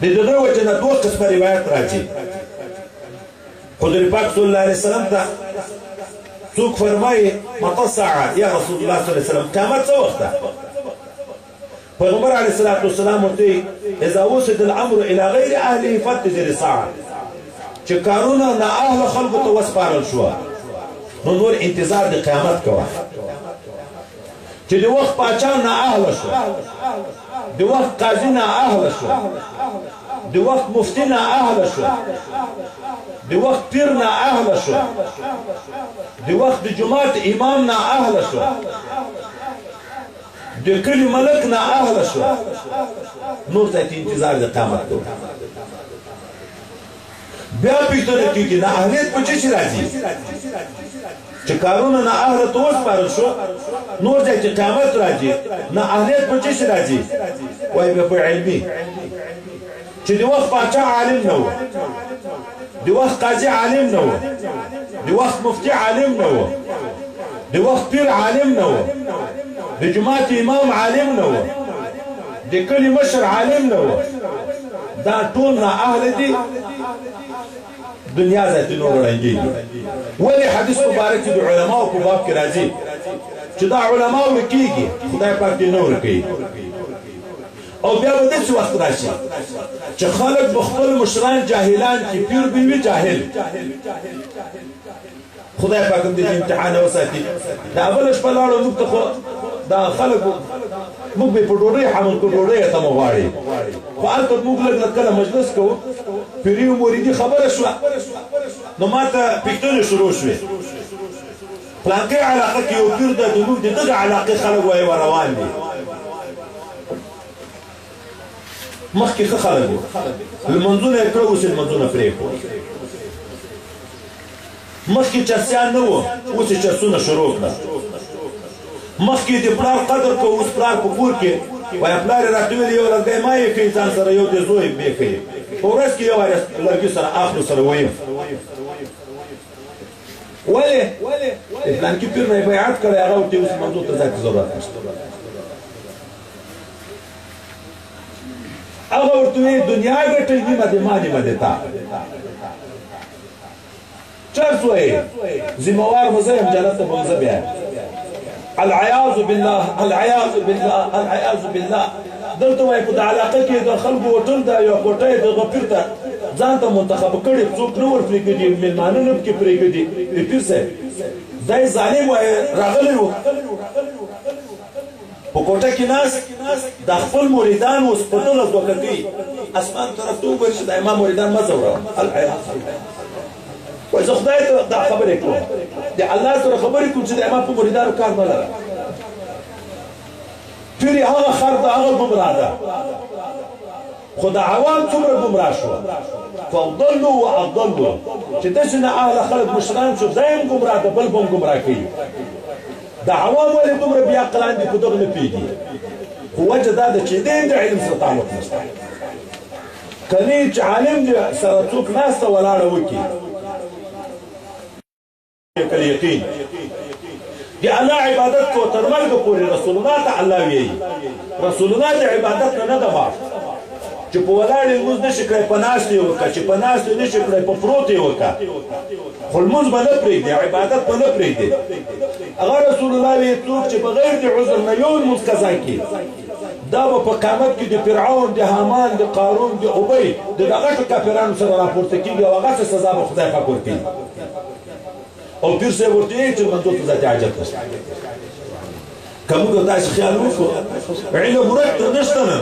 د دغه وجه نه دوه قسمه روایت راځي حضور پاک صلی الله علیه وسلم ته څوک فرمایي متى الساعه یا رسول الله صلی الله علیه وسلم قیامت څه وخت ده پیغمبر علیه الصلاة والسلام ورته اذا وصل الامر الى غیر اهله فانتظر الساعه چې کارونه نه اهل خلکو ته وسپارل شو نو نور انتظار د قیامت کوه چې د وخت پاچا نه اهل شو د وخت قاضي نه اهل شو د وخت مفتی نه اهل شو د وخت پیر نه اهل شو د وخت د جماعت امام نه اهل شو د کلی ملک نه اهل شو نور ته انتظار د قیامت کوه بیا پوښتنه کیږي نه اهلیت په څه راځي چې کارونه نه اهل ته وسپارل شو نور ځای چې قیامت راځي نه اهلیت په څه راځي وایي په علمي چې د وخت پاچا عالم نه و د وخت قاضي عالم نه و د وخت مفتي عالم نه و د وخت پیر عالم نه و د جماعت امام عالم نه و د کلی مشر عالم نه و دا ټول نه اهل دي دنیا ذاتي نور ړنګېږي ولې حدیث مبارک د علماو په باب کې راځي چې دا علماو کېږي خدای پاک دې نور کوي او بیا به داسې وخت راشي چې خلک به خپل مشران جاهلان کې پیر به وي جاهل خدای پاک هم دې امتحان وساتي دا بله شپه لاړو موږ ته خو دا خلکو موږ به په ډوډۍ حمل کړو ډوډۍ ته مو غواړي خو هلته موږ لږ کله مجلس کوو پیري و مریدي خبره شوه نو ما ته پوښتنې شروع شوې پلانکۍ علاقه کې یو پیر ده د موږ د دغه علاقې خلک وایي روان دي مخکې ښه خلک وو لمنځونه یې کړه اوس یې لمنځونه پرېښو مخکې چرسیان نه وو اوس یې چرسونه شروع کړه مخکې د پلار قدر کو اوس پلار په کور کې وایي پلار یې راته ویلي یو لرګی ما یې کوي ځان سره یو د زوی مې کوي په ورځ کې یو لرګي سره اخلو سره ویم ولې د فلانکي پیر نه یې بیعت کړی هغه ورته اوس منظور ته ذاتي ضرورت نشته هغه ورته وایي دنیا ګټئ نیمه د ما نیمه د تا چرس وایي ذمهوار به زه یم جنت ته به زه بیا العیاذ بالله العیاذ بالله العیاذ بالله دلته وایي په د علاقه کې د خلکو هوټل ده یو کوټه یې دغه پیر ته ځان ته منتخب کړي څوک نه ور پرېږدي مېلمانه نه پکې پرېږدي د پیر صاحب دا یې ظالم وایي راغلی و په کوټه کې ناست د خپل مریدان اوس په دغه دوکه کوي اسمان طرف ته وګورئ چې د ما مریدان مه ځوروه العیاذ وایي زه خدای ته دا خبرې کوم د الله سره خبرې کوم چې د ما په مریدانو کار نه لره پیر هغه خر ده هغه ګمراه ده خو د عوام څومره ګمراه شو فضلوا واضلوا چې داسې نه اهله خلک مشران شو دا هم ګمراه ده بل به هم ګمراه کوي د عوام ولې دومره بې عقلان دي په دغه نه پوهېږي خو وجه دا ده چې دې د علم سره تعلق نشته که نه چې عالم دې سره څوک ناسته ولاړه وکړي یقین د الله عبادت کو تر مرګ پورې رسول الله ته الله ویي رسول الله د عبادت نه ده باف چې په ولاړ لمونځ نشي کړی په ناست یې وکړه چې په ناست یې نشي کړی په پروت یې وکړه خو لمونځ به نه پرېږدي عبادت به نه پرېږدي هغه رسول الله ویي څوک چې بغیر د عذر نه یو لمونځ قضا کړي دا به په قیامت کې د فرعون د حامان د قارون د ابی د دغه کافرانو سره راپورته کېږي او هغسې سزا به خدای پاک ورکوي او پیر صاحب ورته وایي چې منظور ته ذاتي حاجت نشته که موږ داسې خیال وکړو علم ورک ته نشته نن